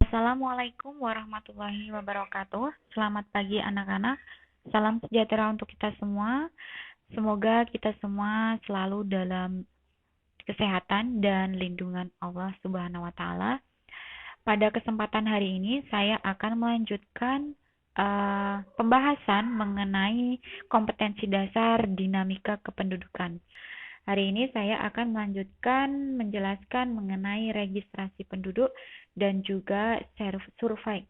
Assalamualaikum warahmatullahi wabarakatuh. Selamat pagi anak-anak. Salam sejahtera untuk kita semua. Semoga kita semua selalu dalam kesehatan dan lindungan Allah Subhanahu wa taala. Pada kesempatan hari ini saya akan melanjutkan pembahasan mengenai kompetensi dasar dinamika kependudukan. Hari ini saya akan melanjutkan menjelaskan mengenai registrasi penduduk dan juga survei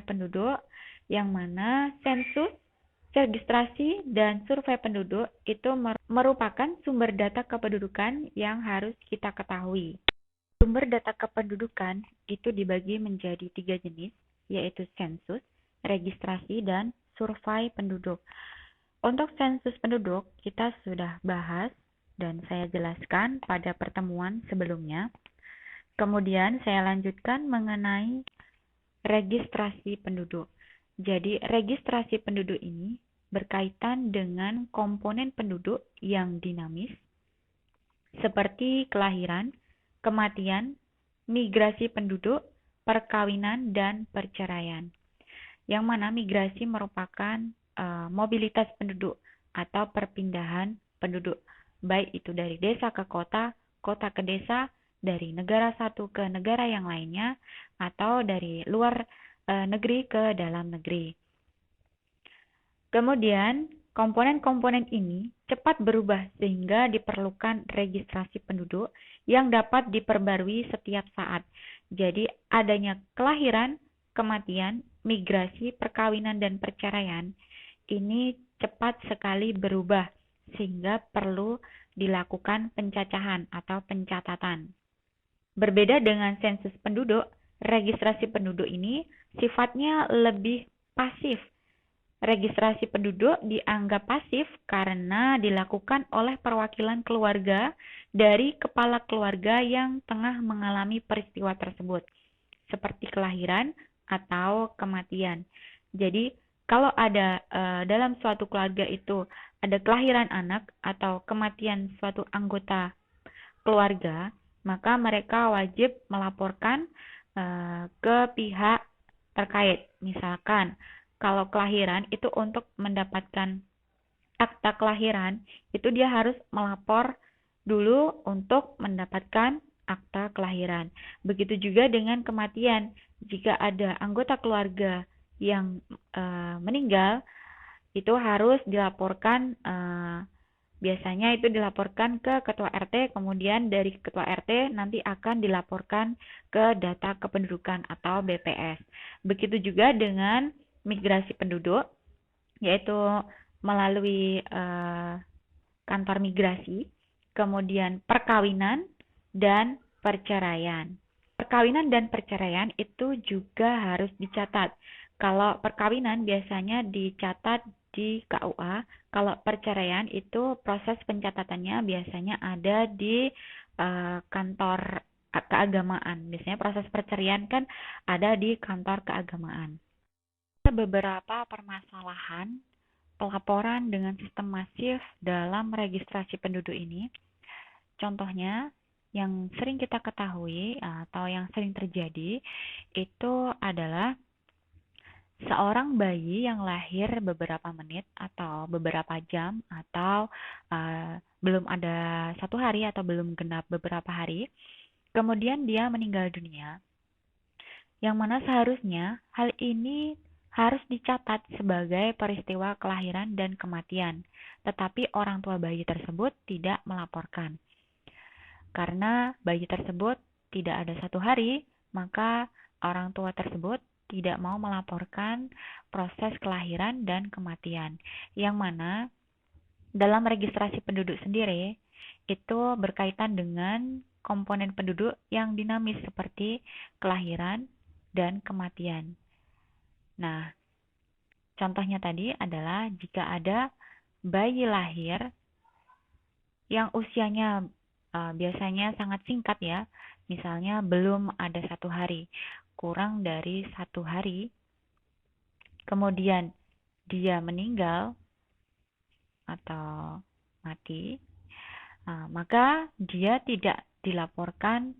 penduduk, yang mana sensus, registrasi, dan survei penduduk itu merupakan sumber data kependudukan yang harus kita ketahui. Sumber data kependudukan itu dibagi menjadi 3 jenis, yaitu sensus, registrasi, dan survei penduduk. Untuk sensus penduduk, kita sudah bahas dan saya jelaskan pada pertemuan sebelumnya. Kemudian saya lanjutkan mengenai registrasi penduduk. Jadi, registrasi penduduk ini berkaitan dengan komponen penduduk yang dinamis, seperti kelahiran, kematian, migrasi penduduk, perkawinan, dan perceraian. Yang mana migrasi merupakan mobilitas penduduk atau perpindahan penduduk, baik itu dari desa ke kota, kota ke desa, dari negara satu ke negara yang lainnya, atau dari luar negeri ke dalam negeri. Kemudian, komponen-komponen ini cepat berubah sehingga diperlukan registrasi penduduk yang dapat diperbarui setiap saat. Jadi, adanya kelahiran, kematian, migrasi, perkawinan, dan perceraian ini cepat sekali berubah sehingga perlu dilakukan pencacahan atau pencatatan. Berbeda dengan sensus penduduk, registrasi penduduk ini sifatnya lebih pasif. Registrasi penduduk dianggap pasif karena dilakukan oleh perwakilan keluarga dari kepala keluarga yang tengah mengalami peristiwa tersebut, seperti kelahiran atau kematian. Jadi, kalau ada dalam suatu keluarga itu ada kelahiran anak atau kematian suatu anggota keluarga, maka mereka wajib melaporkan ke pihak terkait. Misalkan, kalau kelahiran itu untuk mendapatkan akta kelahiran, itu dia harus melapor dulu untuk mendapatkan akta kelahiran. Begitu juga dengan kematian. Jika ada anggota keluarga yang meninggal, itu harus dilaporkan, biasanya itu dilaporkan ke ketua RT, kemudian dari ketua RT nanti akan dilaporkan ke data kependudukan atau BPS. Begitu juga dengan migrasi penduduk, yaitu melalui kantor migrasi, kemudian perkawinan dan perceraian. Perkawinan dan perceraian itu juga harus dicatat. Kalau perkawinan biasanya dicatat di KUA, kalau perceraian itu proses pencatatannya biasanya ada di kantor keagamaan. Biasanya proses perceraian kan ada di kantor keagamaan. Beberapa permasalahan pelaporan dengan sistem masif dalam registrasi penduduk ini. Contohnya, yang sering kita ketahui atau yang sering terjadi itu adalah seorang bayi yang lahir beberapa menit atau beberapa jam atau belum ada 1 hari atau belum genap beberapa hari, kemudian dia meninggal dunia, yang mana seharusnya hal ini harus dicatat sebagai peristiwa kelahiran dan kematian, tetapi orang tua bayi tersebut tidak melaporkan. Karena bayi tersebut tidak ada 1 hari, maka orang tua tersebut tidak mau melaporkan proses kelahiran dan kematian, yang mana dalam registrasi penduduk sendiri itu berkaitan dengan komponen penduduk yang dinamis seperti kelahiran dan kematian. Nah, contohnya tadi adalah jika ada bayi lahir yang usianya biasanya sangat singkat ya, misalnya belum ada 1 hari, kurang dari 1 hari, kemudian dia meninggal atau mati, maka dia tidak dilaporkan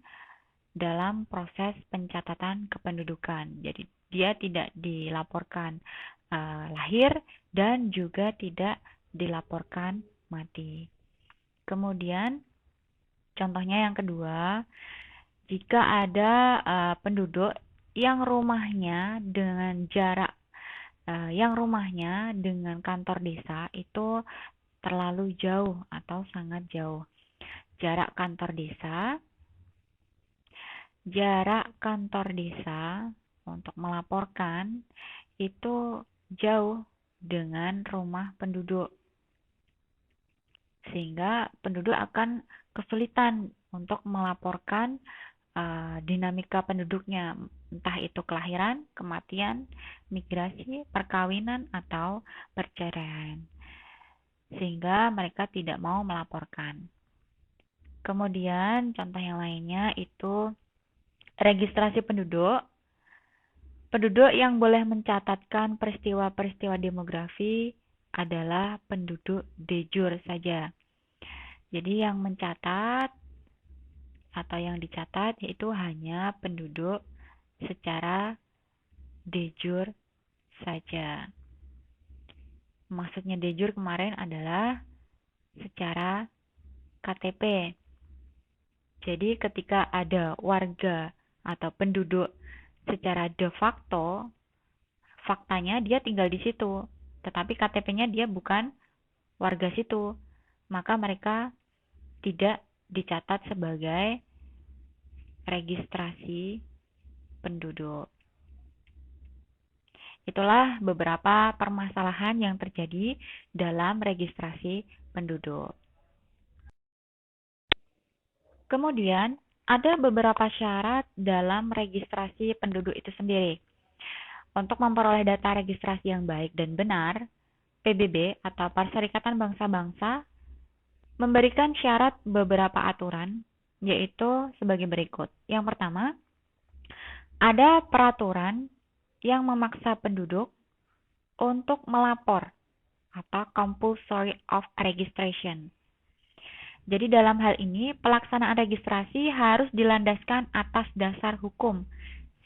dalam proses pencatatan kependudukan. Jadi dia tidak dilaporkan lahir dan juga tidak dilaporkan mati. Kemudian contohnya yang kedua, jika ada penduduk yang rumahnya dengan kantor desa itu terlalu jauh atau sangat jauh. Jarak kantor desa untuk melaporkan itu jauh dengan rumah penduduk, sehingga penduduk akan kesulitan untuk melaporkan dinamika penduduknya, entah itu kelahiran, kematian, migrasi, perkawinan, atau perceraian, sehingga mereka tidak mau melaporkan. Kemudian contoh yang lainnya itu registrasi penduduk. Penduduk yang boleh mencatatkan peristiwa-peristiwa demografi adalah penduduk de jure saja. Jadi yang mencatat atau yang dicatat yaitu hanya penduduk secara de jure saja. Maksudnya de jure kemarin adalah secara KTP. Jadi ketika ada warga atau penduduk secara de facto, faktanya dia tinggal di situ, tetapi KTP-nya dia bukan warga situ, maka mereka tidak dicatat sebagai registrasi penduduk. Itulah beberapa permasalahan yang terjadi dalam registrasi penduduk. Kemudian, ada beberapa syarat dalam registrasi penduduk itu sendiri. Untuk memperoleh data registrasi yang baik dan benar, PBB atau Perserikatan Bangsa-Bangsa memberikan syarat beberapa aturan, yaitu sebagai berikut. Yang pertama, ada peraturan yang memaksa penduduk untuk melapor atau compulsory of registration. Jadi dalam hal ini, pelaksanaan registrasi harus dilandaskan atas dasar hukum,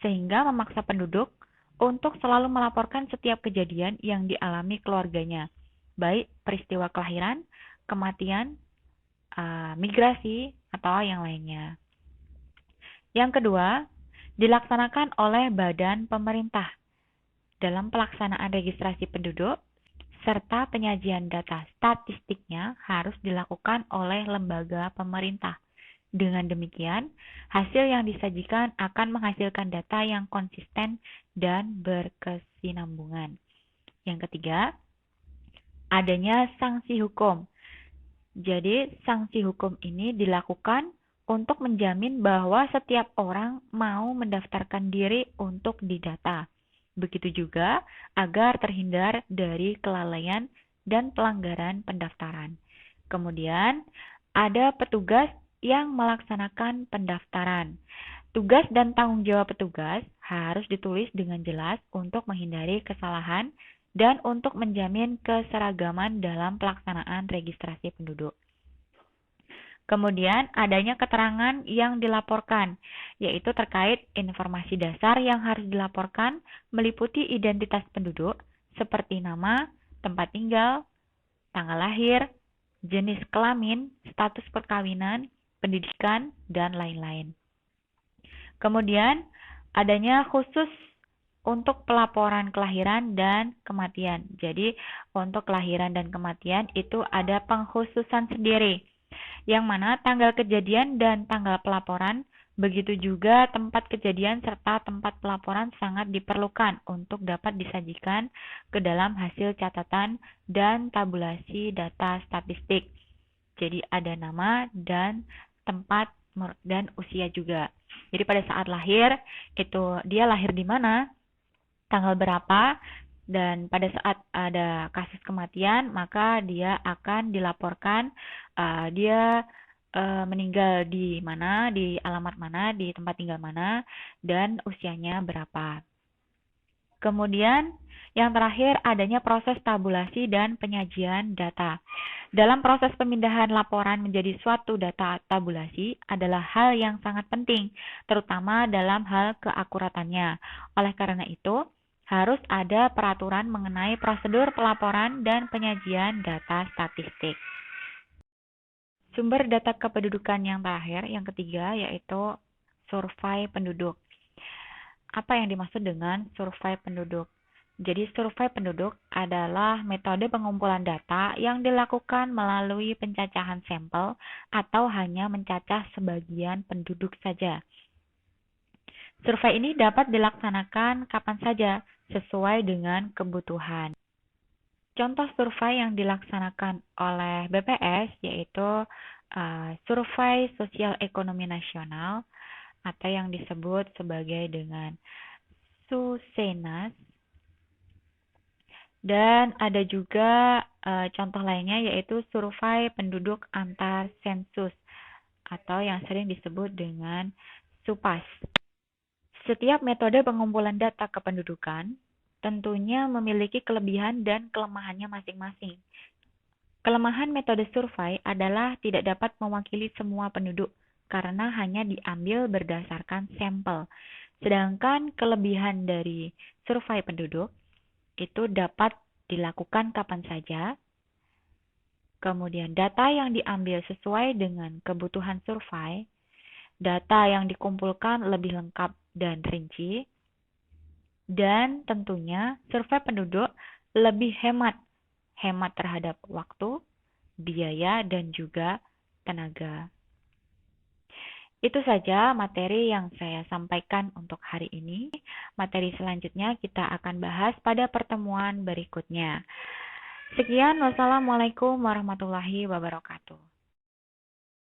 sehingga memaksa penduduk untuk selalu melaporkan setiap kejadian yang dialami keluarganya, baik peristiwa kelahiran, kematian, migrasi, atau yang lainnya. Yang kedua, dilaksanakan oleh badan pemerintah. Dalam pelaksanaan registrasi penduduk, serta penyajian data statistiknya harus dilakukan oleh lembaga pemerintah. Dengan demikian, hasil yang disajikan akan menghasilkan data yang konsisten dan berkesinambungan. Yang ketiga, adanya sanksi hukum. Jadi, sanksi hukum ini dilakukan untuk menjamin bahwa setiap orang mau mendaftarkan diri untuk didata. Begitu juga agar terhindar dari kelalaian dan pelanggaran pendaftaran. Kemudian, ada petugas yang melaksanakan pendaftaran. Tugas dan tanggung jawab petugas harus ditulis dengan jelas untuk menghindari kesalahan dan untuk menjamin keseragaman dalam pelaksanaan registrasi penduduk. Kemudian adanya keterangan yang dilaporkan, yaitu terkait informasi dasar yang harus dilaporkan meliputi identitas penduduk seperti nama, tempat tinggal, tanggal lahir, jenis kelamin, status perkawinan, pendidikan, dan lain-lain. Kemudian adanya khusus untuk pelaporan kelahiran dan kematian. Jadi untuk kelahiran dan kematian itu ada pengkhususan sendiri, yang mana tanggal kejadian dan tanggal pelaporan, begitu juga tempat kejadian serta tempat pelaporan sangat diperlukan untuk dapat disajikan ke dalam hasil catatan dan tabulasi data statistik. Jadi ada nama dan tempat dan usia juga. Jadi pada saat lahir, itu dia lahir di mana, tanggal berapa, dan pada saat ada kasus kematian, maka dia akan dilaporkan dia meninggal di mana, di alamat mana, di tempat tinggal mana, dan usianya berapa. Kemudian, yang terakhir adanya proses tabulasi dan penyajian data. Dalam proses pemindahan laporan menjadi suatu data tabulasi adalah hal yang sangat penting, terutama dalam hal keakuratannya. Oleh karena itu, harus ada peraturan mengenai prosedur pelaporan dan penyajian data statistik. Sumber data kependudukan yang terakhir, yang ketiga, yaitu survei penduduk. Apa yang dimaksud dengan survei penduduk? Jadi, survei penduduk adalah metode pengumpulan data yang dilakukan melalui pencacahan sampel atau hanya mencacah sebagian penduduk saja. Survei ini dapat dilaksanakan kapan saja sesuai dengan kebutuhan. Contoh survei yang dilaksanakan oleh BPS yaitu Survei Sosial Ekonomi Nasional atau yang disebut sebagai dengan SUSENAS. Dan ada juga contoh lainnya yaitu survei penduduk antar sensus atau yang sering disebut dengan SUPAS. Setiap metode pengumpulan data kependudukan tentunya memiliki kelebihan dan kelemahannya masing-masing. Kelemahan metode survei adalah tidak dapat mewakili semua penduduk karena hanya diambil berdasarkan sampel. Sedangkan kelebihan dari survei penduduk itu dapat dilakukan kapan saja. Kemudian data yang diambil sesuai dengan kebutuhan survei, data yang dikumpulkan lebih lengkap dan rinci, dan tentunya survei penduduk lebih hemat terhadap waktu, biaya, dan juga tenaga. Itu saja materi yang saya sampaikan untuk hari ini. Materi selanjutnya kita akan bahas pada pertemuan berikutnya. Sekian, wassalamualaikum warahmatullahi wabarakatuh.